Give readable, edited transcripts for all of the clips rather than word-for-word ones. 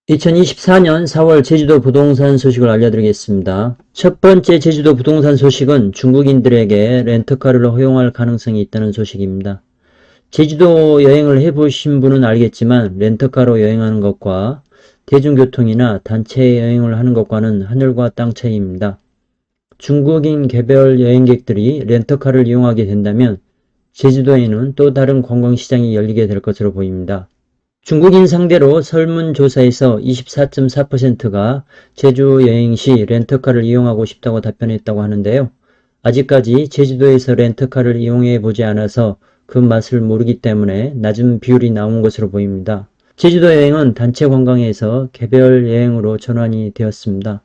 2024년 4월 제주도 부동산 소식을 알려드리겠습니다. 첫 번째 제주도 부동산 소식은 중국인들에게 렌터카를 허용할 가능성이 있다는 소식입니다. 제주도 여행을 해보신 분은 알겠지만 렌터카로 여행하는 것과 대중교통이나 단체 여행을 하는 것과는 하늘과 땅 차이입니다. 중국인 개별 여행객들이 렌터카를 이용하게 된다면 제주도에는 또 다른 관광시장이 열리게 될 것으로 보입니다. 중국인 상대로 설문조사에서 24.4%가 제주 여행 시 렌터카를 이용하고 싶다고 답변했다고 하는데요. 아직까지 제주도에서 렌터카를 이용해 보지 않아서 그 맛을 모르기 때문에 낮은 비율이 나온 것으로 보입니다. 제주도 여행은 단체 관광에서 개별 여행으로 전환이 되었습니다.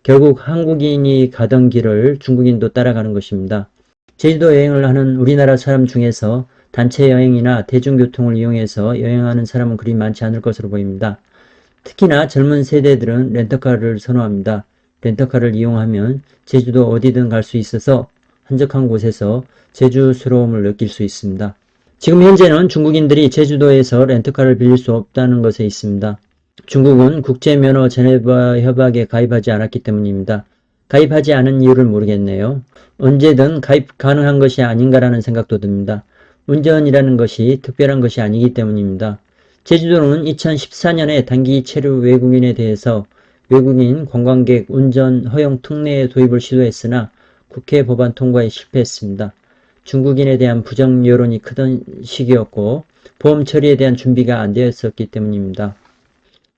결국 한국인이 가던 길을 중국인도 따라가는 것입니다. 제주도 여행을 하는 우리나라 사람 중에서 단체 여행이나 대중교통을 이용해서 여행하는 사람은 그리 많지 않을 것으로 보입니다. 특히나 젊은 세대들은 렌터카를 선호합니다. 렌터카를 이용하면 제주도 어디든 갈 수 있어서 한적한 곳에서 제주스러움을 느낄 수 있습니다. 지금 현재는 중국인들이 제주도에서 렌터카를 빌릴 수 없다는 것에 있습니다. 중국은 국제면허 제네바 협약에 가입하지 않았기 때문입니다. 가입하지 않은 이유를 모르겠네요. 언제든 가입 가능한 것이 아닌가라는 생각도 듭니다. 운전이라는 것이 특별한 것이 아니기 때문입니다. 제주도는 2014년에 단기 체류 외국인에 대해서 외국인 관광객 운전 허용 특례 도입을 시도했으나 국회 법안 통과에 실패했습니다. 중국인에 대한 부정 여론이 크던 시기였고 보험 처리에 대한 준비가 안 되었었기 때문입니다.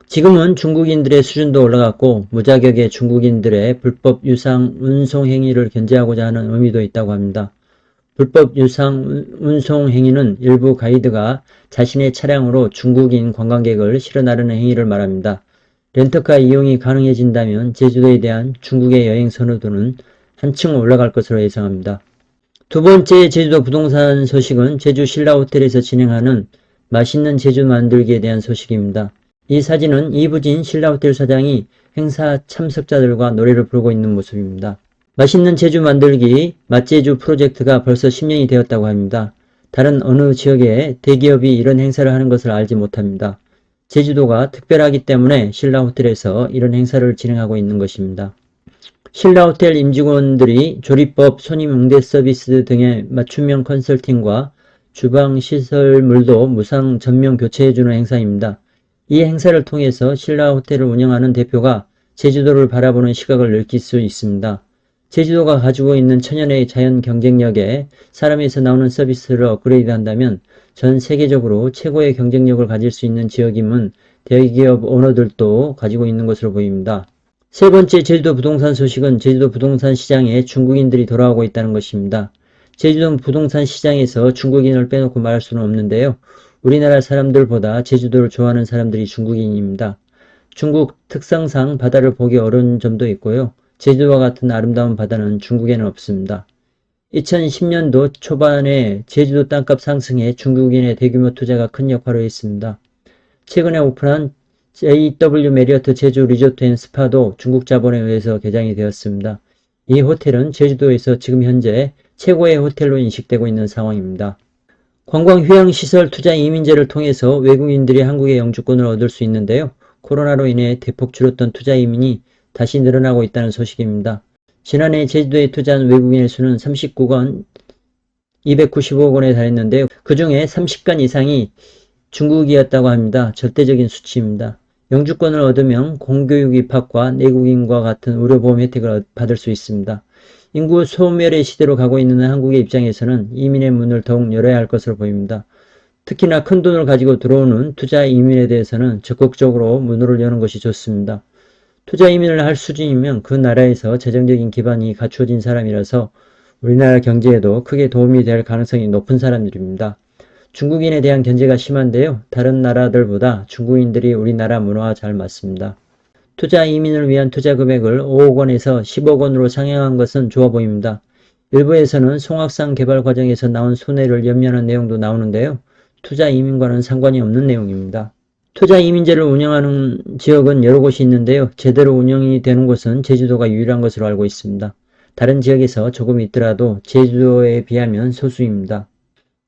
지금은 중국인들의 수준도 올라갔고 무자격의 중국인들의 불법 유상 운송 행위를 견제하고자 하는 의미도 있다고 합니다. 불법 유상 운송 행위는 일부 가이드가 자신의 차량으로 중국인 관광객을 실어 나르는 행위를 말합니다. 렌터카 이용이 가능해진다면 제주도에 대한 중국의 여행 선호도는 한층 올라갈 것으로 예상합니다. 두 번째 제주도 부동산 소식은 제주 신라호텔에서 진행하는 맛있는 제주 만들기에 대한 소식입니다. 이 사진은 이부진 신라호텔 사장이 행사 참석자들과 노래를 부르고 있는 모습입니다. 맛있는 제주 만들기 맛제주 프로젝트가 벌써 10년이 되었다고 합니다. 다른 어느 지역에 대기업이 이런 행사를 하는 것을 알지 못합니다. 제주도가 특별하기 때문에 신라호텔에서 이런 행사를 진행하고 있는 것입니다. 신라호텔 임직원들이 조리법, 손님 응대 서비스 등의 맞춤형 컨설팅과 주방 시설물도 무상 전면 교체해주는 행사입니다. 이 행사를 통해서 신라호텔을 운영하는 대표가 제주도를 바라보는 시각을 느낄 수 있습니다. 제주도가 가지고 있는 천연의 자연 경쟁력에 사람에서 나오는 서비스를 업그레이드한다면 전 세계적으로 최고의 경쟁력을 가질 수 있는 지역임은 대기업 오너들도 가지고 있는 것으로 보입니다. 세 번째 제주도 부동산 소식은 제주도 부동산 시장에 중국인들이 돌아오고 있다는 것입니다. 제주도 부동산 시장에서 중국인을 빼놓고 말할 수는 없는데요. 우리나라 사람들보다 제주도를 좋아하는 사람들이 중국인입니다. 중국 특성상 바다를 보기 어려운 점도 있고요. 제주도와 같은 아름다운 바다는 중국에는 없습니다. 2010년도 초반에 제주도 땅값 상승에 중국인의 대규모 투자가 큰 역할을 했습니다. 최근에 오픈한 JW 메리어트 제주 리조트 앤 스파도 중국 자본에 의해서 개장이 되었습니다. 이 호텔은 제주도에서 지금 현재 최고의 호텔로 인식되고 있는 상황입니다. 관광 휴양시설 투자 이민제를 통해서 외국인들이 한국의 영주권을 얻을 수 있는데요. 코로나로 인해 대폭 줄었던 투자 이민이 다시 늘어나고 있다는 소식입니다. 지난해 제주도에 투자한 외국인의 수는 39건 295억 원에 달했는데요. 그 중에 30건 이상이 중국이었다고 합니다. 절대적인 수치입니다. 영주권을 얻으면 공교육 입학과 내국인과 같은 의료보험 혜택을 받을 수 있습니다. 인구 소멸의 시대로 가고 있는 한국의 입장에서는 이민의 문을 더욱 열어야 할 것으로 보입니다. 특히나 큰 돈을 가지고 들어오는 투자 이민에 대해서는 적극적으로 문을 여는 것이 좋습니다. 투자 이민을 할 수준이면 그 나라에서 재정적인 기반이 갖추어진 사람이라서 우리나라 경제에도 크게 도움이 될 가능성이 높은 사람들입니다. 중국인에 대한 견제가 심한데요. 다른 나라들보다 중국인들이 우리나라 문화와 잘 맞습니다. 투자 이민을 위한 투자 금액을 5억 원에서 10억 원으로 상향한 것은 좋아 보입니다. 일부에서는 송악산 개발 과정에서 나온 손해를 염려하는 내용도 나오는데요. 투자 이민과는 상관이 없는 내용입니다. 투자 이민제를 운영하는 지역은 여러 곳이 있는데요. 제대로 운영이 되는 곳은 제주도가 유일한 것으로 알고 있습니다. 다른 지역에서 조금 있더라도 제주도에 비하면 소수입니다.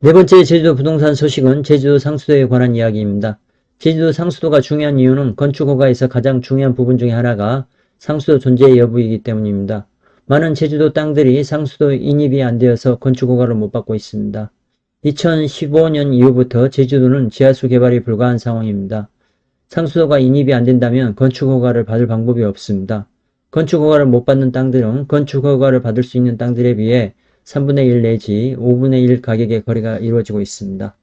네 번째 제주도 부동산 소식은 제주도 상수도에 관한 이야기입니다. 제주도 상수도가 중요한 이유는 건축 허가에서 가장 중요한 부분 중에 하나가 상수도 존재 여부이기 때문입니다. 많은 제주도 땅들이 상수도 인입이 안 되어서 건축 허가를 못 받고 있습니다. 2015년 이후부터 제주도는 지하수 개발이 불가한 상황입니다. 상수도가 인입이 안 된다면 건축 허가를 받을 방법이 없습니다. 건축 허가를 못 받는 땅들은 건축 허가를 받을 수 있는 땅들에 비해 3분의 1 내지 5분의 1 가격의 거래가 이루어지고 있습니다.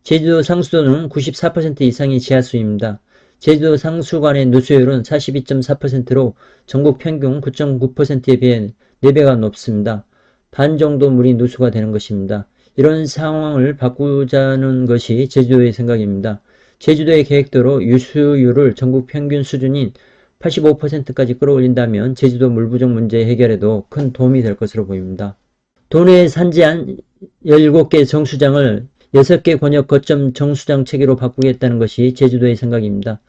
제주도 상수도는 94% 이상이 지하수입니다. 제주도 상수관의 누수율은 42.4%로 전국 평균 9.9%에 비해 4배가 높습니다. 반 정도 물이 누수가 되는 것입니다. 이런 상황을 바꾸자는 것이 제주도의 생각입니다. 제주도의 계획대로 유수율을 전국 평균 수준인 85%까지 끌어올린다면 제주도 물 부족 문제 해결에도 큰 도움이 될 것으로 보입니다. 도내에 산지한 17개 정수장을 6개 권역 거점 정수장 체계로 바꾸겠다는 것이 제주도의 생각입니다.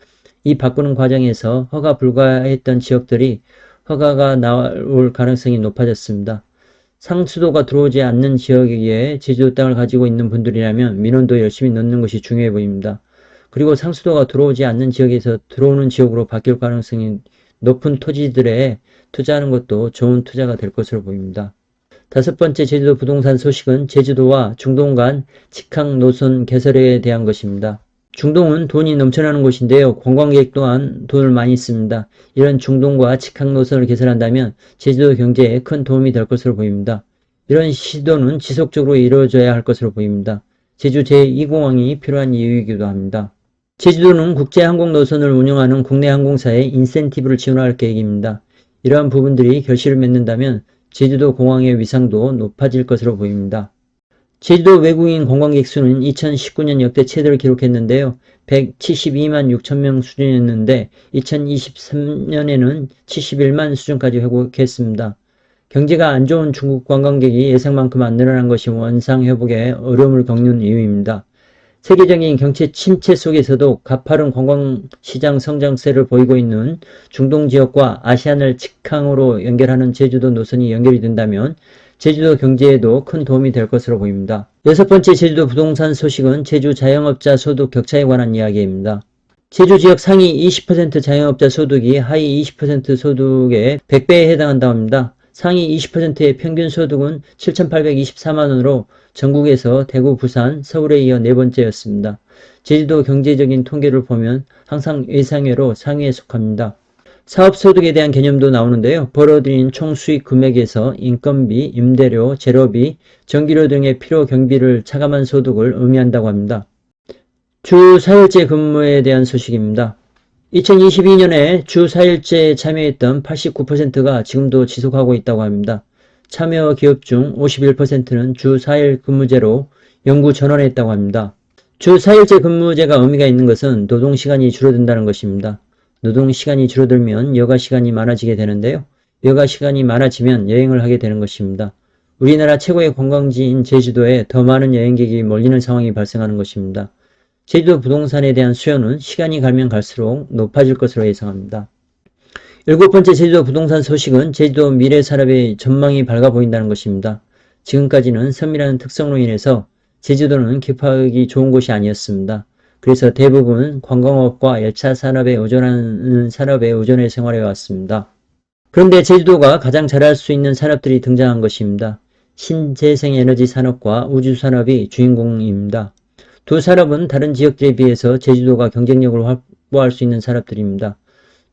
이 바꾸는 과정에서 허가 불가했던 지역들이 허가가 나올 가능성이 높아졌습니다. 상수도가 들어오지 않는 지역에 제주도 땅을 가지고 있는 분들이라면 민원도 열심히 넣는 것이 중요해 보입니다. 그리고 상수도가 들어오지 않는 지역에서 들어오는 지역으로 바뀔 가능성이 높은 토지들에 투자하는 것도 좋은 투자가 될 것으로 보입니다. 5번째 제주도 부동산 소식은 제주도와 중동 간 직항 노선 개설에 대한 것입니다. 중동은 돈이 넘쳐나는 곳인데요. 관광객 또한 돈을 많이 씁니다. 이런 중동과 직항 노선을 개설한다면 제주도 경제에 큰 도움이 될 것으로 보입니다. 이런 시도는 지속적으로 이루어져야 할 것으로 보입니다. 제주 제2공항이 필요한 이유이기도 합니다. 제주도는 국제항공 노선을 운영하는 국내 항공사에 인센티브를 지원할 계획입니다. 이러한 부분들이 결실을 맺는다면 제주도 공항의 위상도 높아질 것으로 보입니다. 제주도 외국인 관광객 수는 2019년 역대 최대를 기록했는데요. 172만 6천 명 수준이었는데 2023년에는 71만 수준까지 회복했습니다. 경제가 안 좋은 중국 관광객이 예상만큼 안 늘어난 것이 원상 회복에 어려움을 겪는 이유입니다. 세계적인 경제 침체 속에서도 가파른 관광시장 성장세를 보이고 있는 중동 지역과 아시안을 직항으로 연결하는 제주도 노선이 연결이 된다면 제주도 경제에도 큰 도움이 될 것으로 보입니다. 6번째 제주도 부동산 소식은 제주 자영업자 소득 격차에 관한 이야기입니다. 제주 지역 상위 20% 자영업자 소득이 하위 20% 소득의 100배에 해당한다고 합니다. 상위 20%의 평균 소득은 7,824만원으로 전국에서 대구, 부산, 서울에 이어 4번째였습니다. 제주도 경제적인 통계를 보면 항상 예상외로 상위에 속합니다. 사업소득에 대한 개념도 나오는데요. 벌어들인 총 수익 금액에서 인건비, 임대료, 재료비, 전기료 등의 필요 경비를 차감한 소득을 의미한다고 합니다. 주 4일제 근무에 대한 소식입니다. 2022년에 주 4일제에 참여했던 89%가 지금도 지속하고 있다고 합니다. 참여 기업 중 51%는 주 4일 근무제로 영구 전환했다고 합니다. 주 4일제 근무제가 의미가 있는 것은 노동시간이 줄어든다는 것입니다. 노동시간이 줄어들면 여가시간이 많아지게 되는데요. 여가시간이 많아지면 여행을 하게 되는 것입니다. 우리나라 최고의 관광지인 제주도에 더 많은 여행객이 몰리는 상황이 발생하는 것입니다. 제주도 부동산에 대한 수요는 시간이 가면 갈수록 높아질 것으로 예상합니다. 7번째 제주도 부동산 소식은 제주도 미래산업의 전망이 밝아 보인다는 것입니다. 지금까지는 섬이라는 특성으로 인해서 제주도는 기파하기 좋은 곳이 아니었습니다. 그래서 대부분 관광업과 열차 산업에 의존하는 산업에 의존해 생활해 왔습니다. 그런데 제주도가 가장 잘할 수 있는 산업들이 등장한 것입니다. 신재생에너지 산업과 우주산업이 주인공입니다. 두 산업은 다른 지역들에 비해서 제주도가 경쟁력을 확보할 수 있는 산업들입니다.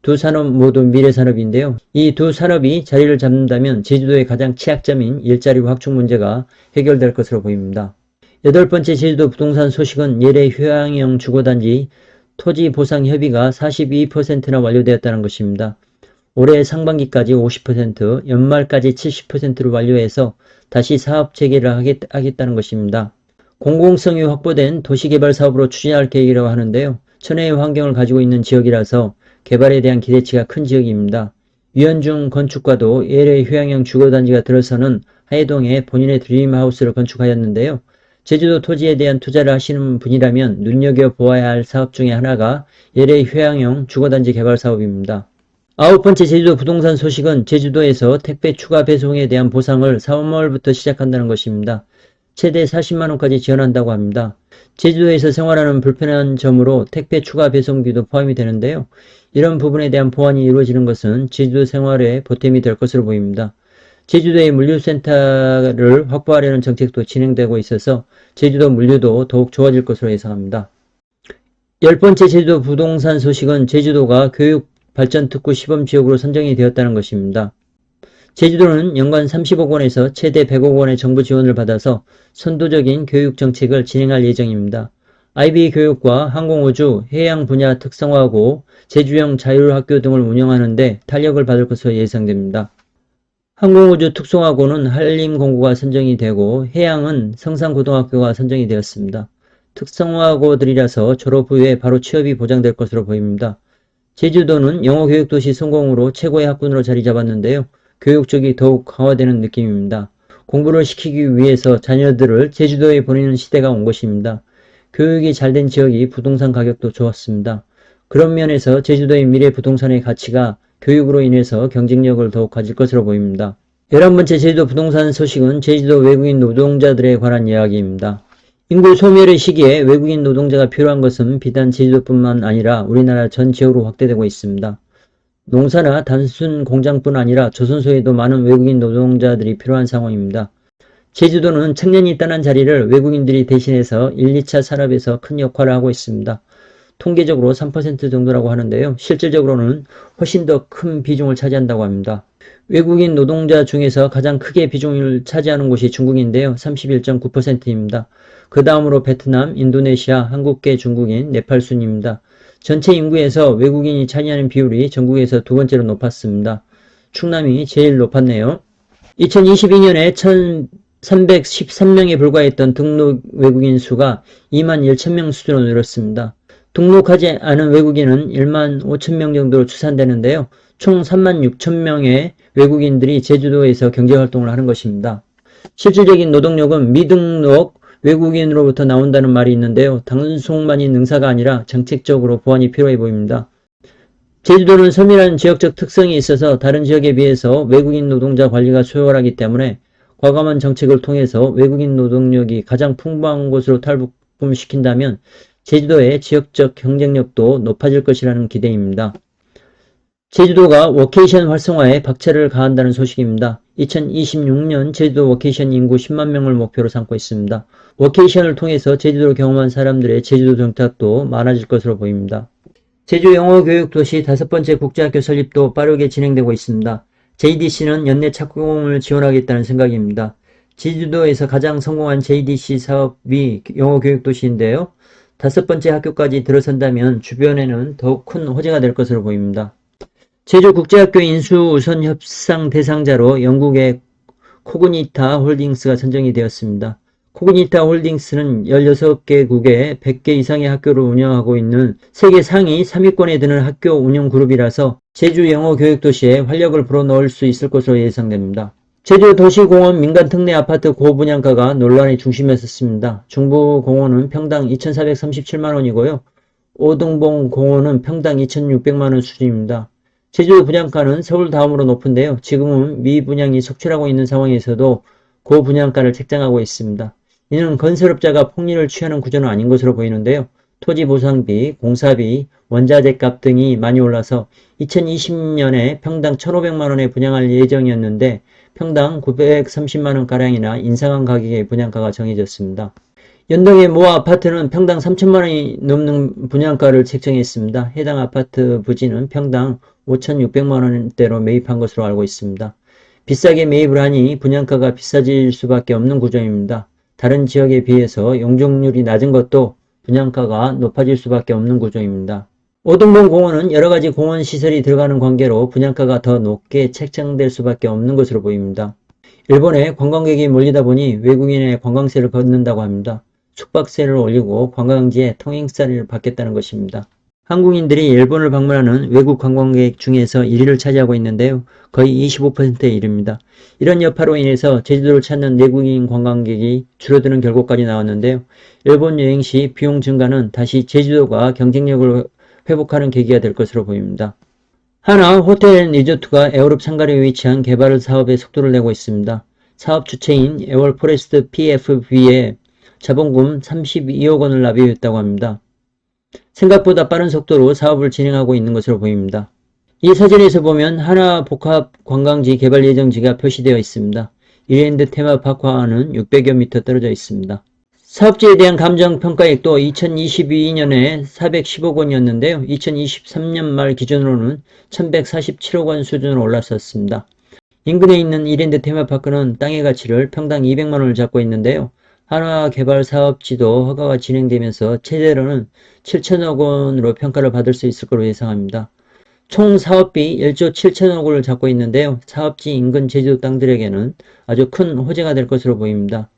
두 산업 모두 미래산업인데요. 이 두 산업이 자리를 잡는다면 제주도의 가장 취약점인 일자리 확충 문제가 해결될 것으로 보입니다. 8번째 제주도 부동산 소식은 예래 휴양형 주거단지 토지 보상 협의가 42%나 완료되었다는 것입니다. 올해 상반기까지 50%, 연말까지 70%를 완료해서 다시 사업 재개를 하겠다는 것입니다. 공공성이 확보된 도시개발 사업으로 추진할 계획이라고 하는데요. 천혜의 환경을 가지고 있는 지역이라서 개발에 대한 기대치가 큰 지역입니다. 유현중 건축가도 예래 휴양형 주거단지가 들어서는 하회동에 본인의 드림하우스를 건축하였는데요. 제주도 토지에 대한 투자를 하시는 분이라면 눈여겨보아야 할 사업 중에 하나가 예래 휴양형 주거단지 개발 사업입니다. 9번째 제주도 부동산 소식은 제주도에서 택배 추가 배송에 대한 보상을 3월부터 시작한다는 것입니다. 최대 40만원까지 지원한다고 합니다. 제주도에서 생활하는 불편한 점으로 택배 추가 배송비도 포함이 되는데요. 이런 부분에 대한 보완이 이루어지는 것은 제주도 생활에 보탬이 될 것으로 보입니다. 제주도의 물류센터를 확보하려는 정책도 진행되고 있어서 제주도 물류도 더욱 좋아질 것으로 예상합니다. 10번째 제주도 부동산 소식은 제주도가 교육발전특구 시범지역으로 선정이 되었다는 것입니다. 제주도는 연간 30억 원에서 최대 100억 원의 정부 지원을 받아서 선도적인 교육 정책을 진행할 예정입니다. IB 교육과 항공우주, 해양 분야 특성화고 제주형 자율학교 등을 운영하는 데 탄력을 받을 것으로 예상됩니다. 항공우주 특성화고는 한림공고가 선정이 되고 해양은 성산고등학교가 선정이 되었습니다. 특성화고들이라서 졸업 후에 바로 취업이 보장될 것으로 보입니다. 제주도는 영어교육도시 성공으로 최고의 학군으로 자리 잡았는데요. 교육 쪽이 더욱 강화되는 느낌입니다. 공부를 시키기 위해서 자녀들을 제주도에 보내는 시대가 온 것입니다. 교육이 잘된 지역이 부동산 가격도 좋았습니다. 그런 면에서 제주도의 미래 부동산의 가치가 교육으로 인해서 경쟁력을 더욱 가질 것으로 보입니다. 11번째 제주도 부동산 소식은 제주도 외국인 노동자들에 관한 이야기입니다. 인구 소멸의 시기에 외국인 노동자가 필요한 것은 비단 제주도뿐만 아니라 우리나라 전 지역으로 확대되고 있습니다. 농사나 단순 공장뿐 아니라 조선소에도 많은 외국인 노동자들이 필요한 상황입니다. 제주도는 청년이 떠난 자리를 외국인들이 대신해서 1, 2차 산업에서 큰 역할을 하고 있습니다. 통계적으로 3% 정도라고 하는데요. 실질적으로는 훨씬 더 큰 비중을 차지한다고 합니다. 외국인 노동자 중에서 가장 크게 비중을 차지하는 곳이 중국인데요. 31.9%입니다. 그 다음으로 베트남, 인도네시아, 한국계 중국인, 네팔 순입니다. 전체 인구에서 외국인이 차지하는 비율이 전국에서 두 번째로 높았습니다. 충남이 제일 높았네요. 2022년에 1,313명에 불과했던 등록 외국인 수가 2만 1천명 수준으로 늘었습니다. 등록하지 않은 외국인은 1만 5천명 정도로 추산되는데요. 총 3만 6천명의 외국인들이 제주도에서 경제활동을 하는 것입니다. 실질적인 노동력은 미등록 외국인으로부터 나온다는 말이 있는데요. 단속만이 능사가 아니라 정책적으로 보완이 필요해 보입니다. 제주도는 섬이라는 지역적 특성이 있어서 다른 지역에 비해서 외국인 노동자 관리가 수월하기 때문에 과감한 정책을 통해서 외국인 노동력이 가장 풍부한 곳으로 탈북시킨다면 제주도의 지역적 경쟁력도 높아질 것이라는 기대입니다. 제주도가 워케이션 활성화에 박차를 가한다는 소식입니다. 2026년 제주도 워케이션 인구 10만 명을 목표로 삼고 있습니다. 워케이션을 통해서 제주도를 경험한 사람들의 제주도 정착도 많아질 것으로 보입니다. 제주 영어교육도시 5번째 국제학교 설립도 빠르게 진행되고 있습니다. JDC는 연내 착공을 지원하겠다는 생각입니다. 제주도에서 가장 성공한 JDC 사업이 영어교육도시인데요. 5번째 학교까지 들어선다면 주변에는 더욱 큰 호재가 될 것으로 보입니다. 제주국제학교 인수 우선 협상 대상자로 영국의 코그니타 홀딩스가 선정이 되었습니다. 코그니타 홀딩스는 16개국에 100개 이상의 학교를 운영하고 있는 세계 상위 3위권에 드는 학교 운영 그룹이라서 제주 영어교육도시에 활력을 불어넣을 수 있을 것으로 예상됩니다. 제주 도시공원 민간특례 아파트 고분양가가 논란의 중심에 섰습니다. 중부공원은 평당 2,437만원이고요. 오등봉 공원은 평당 2,600만원 수준입니다. 제주 분양가는 서울 다음으로 높은데요. 지금은 미분양이 속출하고 있는 상황에서도 고분양가를 책정하고 있습니다. 이는 건설업자가 폭리를 취하는 구조는 아닌 것으로 보이는데요. 토지보상비, 공사비, 원자재값 등이 많이 올라서 2020년에 평당 1,500만원에 분양할 예정이었는데 평당 930만원가량이나 인상한 가격의 분양가가 정해졌습니다. 연동의 모 아파트는 평당 3천만원이 넘는 분양가를 책정했습니다. 해당 아파트 부지는 평당 5,600만원대로 매입한 것으로 알고 있습니다. 비싸게 매입을 하니 분양가가 비싸질 수밖에 없는 구조입니다. 다른 지역에 비해서 용적률이 낮은 것도 분양가가 높아질 수밖에 없는 구조입니다. 오등봉 공원은 여러가지 공원시설이 들어가는 관계로 분양가가 더 높게 책정될 수밖에 없는 것으로 보입니다. 일본에 관광객이 몰리다 보니 외국인의 관광세를 걷는다고 합니다. 숙박세를 올리고 관광지에 통행세를 받겠다는 것입니다. 한국인들이 일본을 방문하는 외국 관광객 중에서 1위를 차지하고 있는데요. 거의 25%에 이릅니다. 이런 여파로 인해서 제주도를 찾는 내국인 관광객이 줄어드는 결과까지 나왔는데요. 일본 여행 시 비용 증가는 다시 제주도가 경쟁력을 회복하는 계기가 될 것으로 보입니다. 하나 호텔 리조트가 에어룹 상가에 위치한 개발 사업에 속도를 내고 있습니다. 사업 주체인 에월포레스트 PFB에 자본금 32억 원을 납입했다고 합니다. 생각보다 빠른 속도로 사업을 진행하고 있는 것으로 보입니다. 이 사진에서 보면 하나복합관광지 개발 예정지가 표시되어 있습니다. 이랜드 테마파크와는 600여 미터 떨어져 있습니다. 사업지에 대한 감정평가액도 2022년에 410억 원이었는데요. 2023년 말 기준으로는 1147억 원 수준으로 올랐었습니다. 인근에 있는 이랜드 테마파크는 땅의 가치를 평당 200만 원을 잡고 있는데요. 한화개발사업지도 허가가 진행되면서 최대로는 7천억 원으로 평가를 받을 수 있을 것으로 예상합니다. 총 사업비 1조 7천억 원을 잡고 있는데요. 사업지 인근 제주도 땅들에게는 아주 큰 호재가 될 것으로 보입니다.